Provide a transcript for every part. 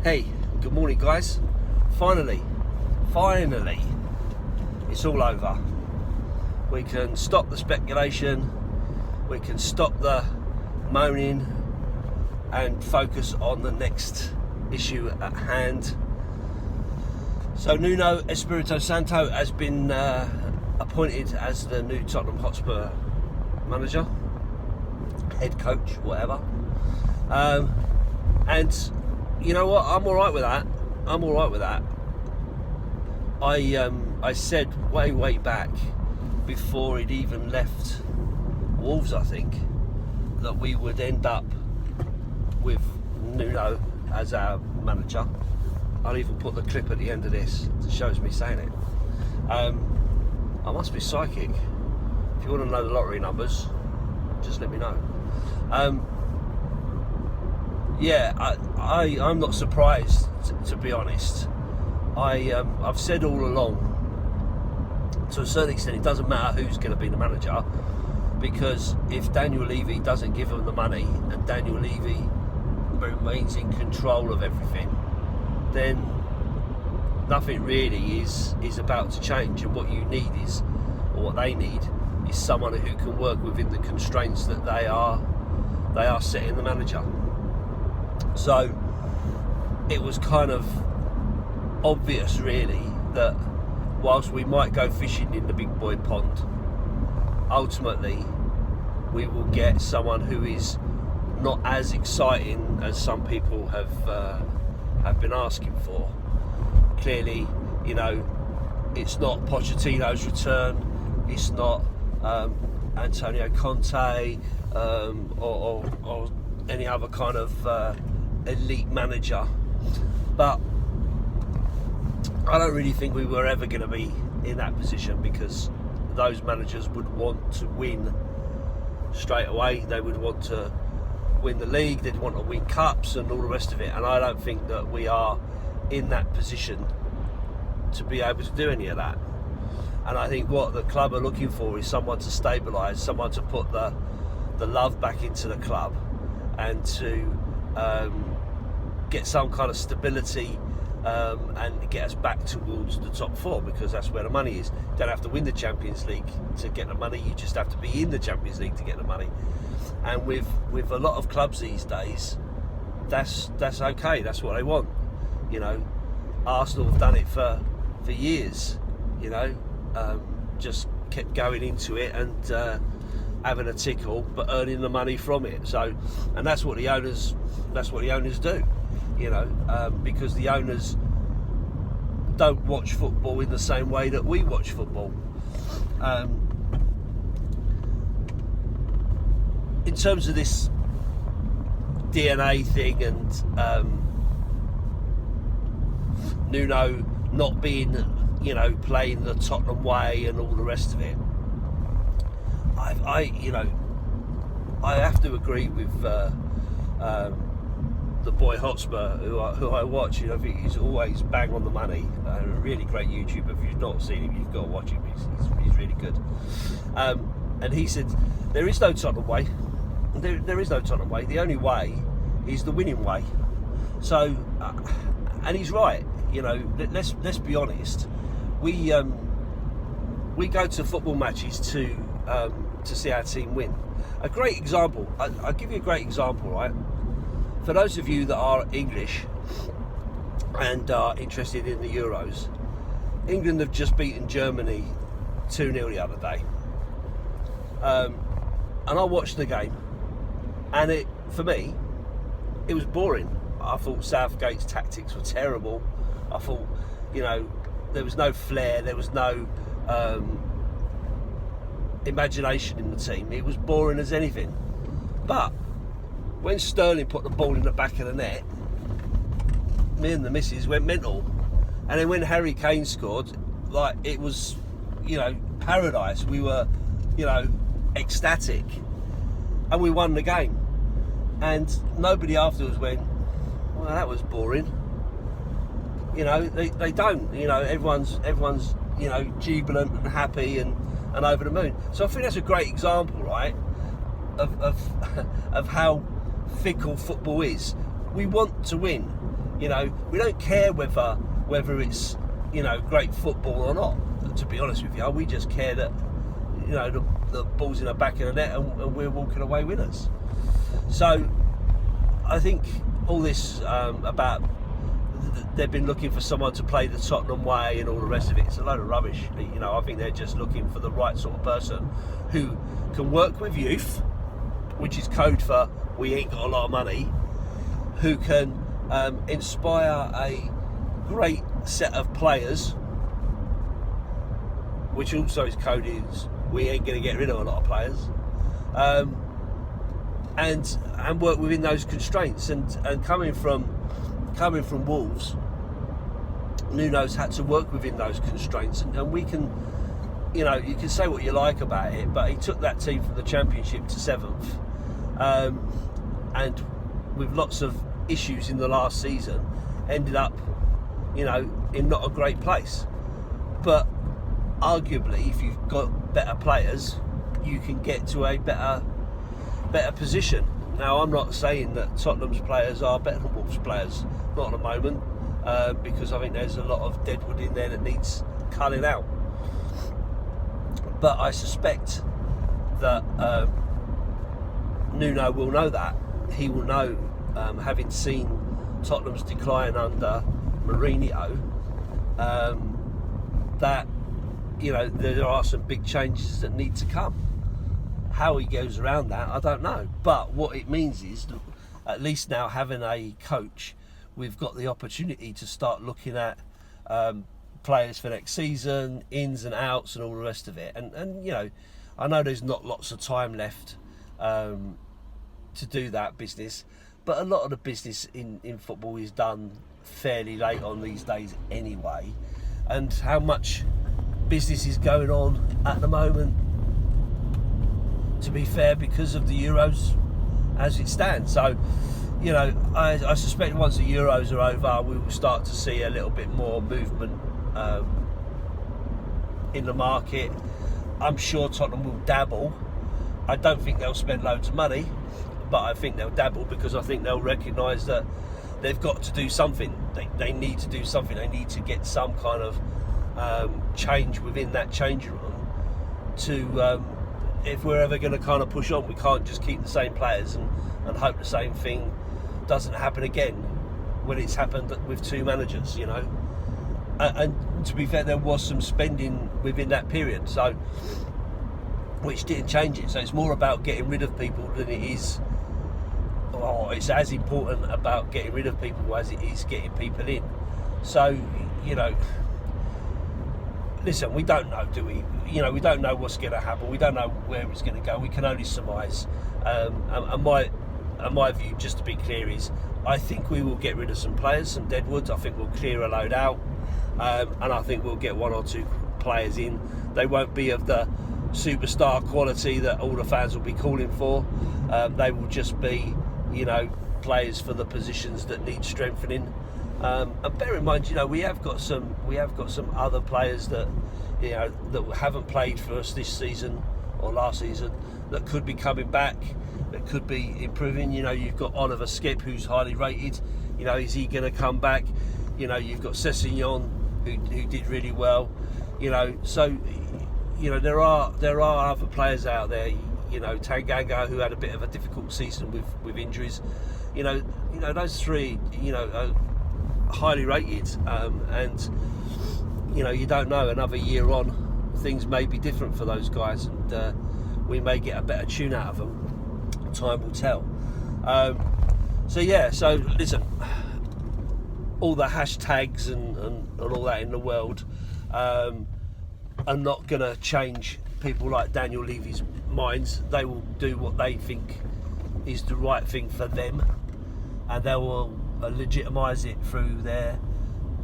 Hey, good morning guys. Finally, it's all over. We can stop the speculation, we can stop the moaning and focus on the next issue at hand. So Nuno Espírito Santo has been appointed as the new Tottenham Hotspur manager, head coach, whatever. And you know what? I'm all right with that. I said way back before he'd even left Wolves, I think, that we would end up with Nuno as our manager. I'll even put the clip at the end of this that shows me saying it. I must be psychic. If you want to know the lottery numbers, just let me know. I'm not surprised, to be honest. I've said all along, to a certain extent, it doesn't matter who's going to be the manager, because if Daniel Levy doesn't give them the money and Daniel Levy remains in control of everything, then nothing really is about to change. And what you need is, or what they need, is someone who can work within the constraints that they are setting the manager. So it was kind of obvious, really, that whilst we might go fishing in the big boy pond, ultimately we will get someone who is not as exciting as some people have been asking for. Clearly, you know, it's not Pochettino's return, it's not Antonio Conte or any other kind of elite manager, but I don't really think we were ever going to be in that position, because those managers would want to win straight away. They would want to win the league, they'd want to win cups and all the rest of it, and I don't think that we are in that position to be able to do any of that. And I think what the club are looking for is someone to stabilise, someone to put the love back into the club, and to get some kind of stability and get us back towards the top four, because that's where the money is. You don't have to win the Champions League to get the money, you just have to be in the Champions League to get the money. And with a lot of clubs these days, that's okay, that's what they want. You know, Arsenal have done it for years, you know, just kept going into it and having a tickle, but earning the money from it. So, and that's what the owners do, you know, because the owners don't watch football in the same way that we watch football. In terms of this DNA thing and Nuno not being, you know, playing the Tottenham way and all the rest of it, I have to agree with the boy Hotspur, who I watch. You know, he's always bang on the money. A really great YouTuber. If you've not seen him, you've got to watch him. He's really good. And he said there is no Tottenham way. There is no Tottenham way. The only way is the winning way. So, and he's right. You know, let's be honest. We go to football matches to see our team win. A great example. I'll give you a great example, right? For those of you that are English and are interested in the Euros, England have just beaten Germany 2-0 the other day. And I watched the game, and for me, it was boring. I thought Southgate's tactics were terrible. I thought, you know, there was no flair, there was no imagination in the team. It was boring as anything. But when Sterling put the ball in the back of the net, me and the missus went mental. And then when Harry Kane scored, like, it was, you know, paradise. We were, you know, ecstatic, and we won the game. And nobody afterwards went, well, that was boring. You know, they don't. You know, everyone's you know, jubilant and happy and over the moon. So I think that's a great example, right, of how fickle football is. We want to win, You know, we don't care whether it's, you know, great football or not. To be honest with you, we just care that, you know, the ball's in the back of the net and we're walking away winners. So I think all this about they've been looking for someone to play the Tottenham way and all the rest of it, it's a load of rubbish. You know, I think they're just looking for the right sort of person who can work with youth, which is code for we ain't got a lot of money, who can inspire a great set of players, which also is code is we ain't going to get rid of a lot of players, and work within those constraints. And coming from Wolves, Nuno's had to work within those constraints, and we can, you know, you can say what you like about it, but he took that team from the Championship to 7th, and with lots of issues in the last season, ended up, you know, in not a great place. But arguably, if you've got better players, you can get to a better position. Now, I'm not saying that Tottenham's players are better than Wolves' players, not at the moment, because I think there's a lot of deadwood in there that needs culling out. But I suspect that Nuno will know that. He will know, having seen Tottenham's decline under Mourinho, that, you know, there are some big changes that need to come. How he goes around that, I don't know. But what it means is, at least now having a coach, we've got the opportunity to start looking at players for next season, ins and outs and all the rest of it. And you know, I know there's not lots of time left to do that business, but a lot of the business in football is done fairly late on these days anyway. And how much business is going on at the moment, to be fair, because of the Euros as it stands. So, you know, I suspect once the Euros are over, we will start to see a little bit more movement in the market. I'm sure Tottenham will dabble. I don't think they'll spend loads of money, but I think they'll dabble because I think they'll recognise that they've got to do something. They need to do something. They need to get some kind of change within that changing room to, if we're ever going to kind of push on, we can't just keep the same players and hope the same thing doesn't happen again when it's happened with two managers, you know. And to be fair, there was some spending within that period, so which didn't change it. So it's more about getting rid of people than it is. Oh, it's as important about getting rid of people as it is getting people in. So, you know, listen, we don't know, do we? You know, we don't know what's going to happen. We don't know where it's going to go. We can only surmise. And my view, just to be clear, is I think we will get rid of some players, some deadwoods. I think we'll clear a load out, and I think we'll get one or two players in. They won't be of the superstar quality that all the fans will be calling for. They will just be, you know, players for the positions that need strengthening. And bear in mind, you know, we have got some other players that, you know, that haven't played for us this season or last season that could be coming back, that could be improving. You know, you've got Oliver Skip, who's highly rated. You know, is he going to come back? You know, you've got Sessegnon, who did really well. You know, so, you know, there are other players out there. You know, Tanganga, who had a bit of a difficult season with injuries. You know, those three, you know, are highly rated, and you know, you don't know, another year on, things may be different for those guys, and we may get a better tune out of them. Time will tell. So yeah, so listen, all the hashtags and all that in the world are not going to change people like Daniel Levy's minds. They will do what they think is the right thing for them, and they will legitimise it through their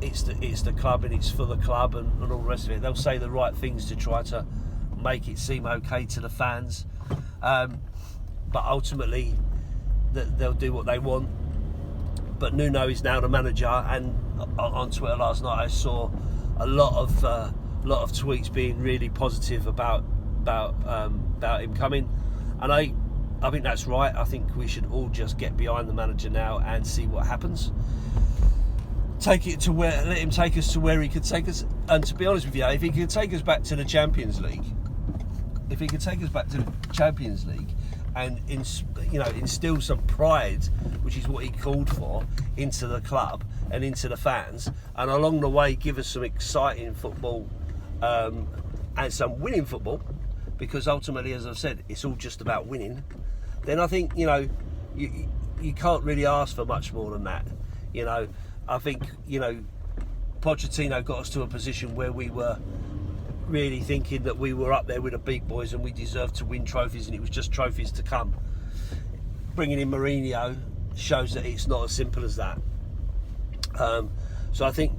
it's the club and it's for the club and all the rest of it. They'll say the right things to try to make it seem okay to the fans, but ultimately they'll do what they want. But Nuno is now the manager, and on Twitter last night I saw a lot of tweets being really positive about him coming, and I think that's right. I think we should all just get behind the manager now and see what happens. let him take us to where he could take us. And to be honest with you, if he could take us back to the Champions League, and instill some pride, which is what he called for, into the club and into the fans, and along the way give us some exciting football and some winning football, because ultimately, as I've said, it's all just about winning, then I think, you can't really ask for much more than that. I think, Pochettino got us to a position where we were really thinking that we were up there with the big boys and we deserved to win trophies, and it was just trophies to come. Bringing in Mourinho shows that it's not as simple as that. So I think,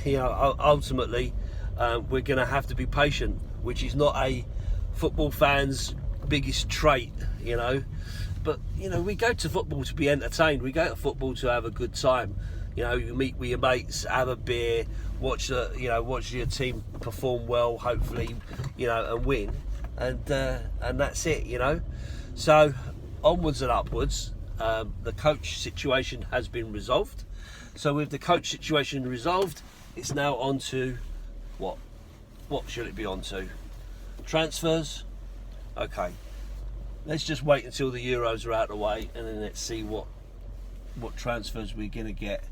ultimately, we're going to have to be patient, which is not a football fan's biggest trait, But, we go to football to be entertained. We go to football to have a good time. You meet with your mates, have a beer, watch your team perform well, hopefully, and win, and that's it, So onwards and upwards. The coach situation has been resolved. So with the coach situation resolved, it's now on to what? What should it be on to? Transfers. Okay. Let's just wait until the Euros are out of the way, and then let's see what transfers we're going to get.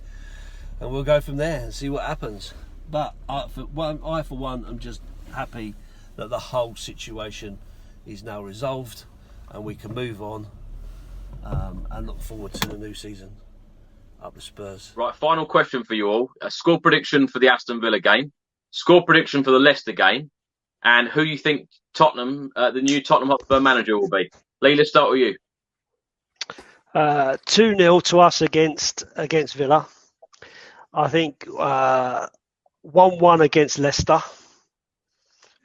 And we'll go from there and see what happens. But I, for one, am just happy that the whole situation is now resolved and we can move on and look forward to the new season up the Spurs. Right, final question for you all. A score prediction for the Aston Villa game, score prediction for the Leicester game, and who you think Tottenham, the new Tottenham Hotspur manager will be. Lee, let's start with you. 2-0 to us against Villa. I think 1-1 against Leicester,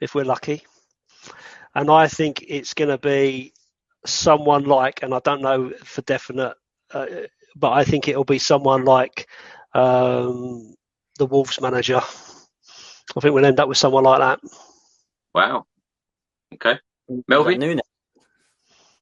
if we're lucky. And I think it's going to be someone like, and I don't know for definite, but I think it'll be someone like the Wolves manager. I think we'll end up with someone like that. Wow. Okay. Melvin? Nuno.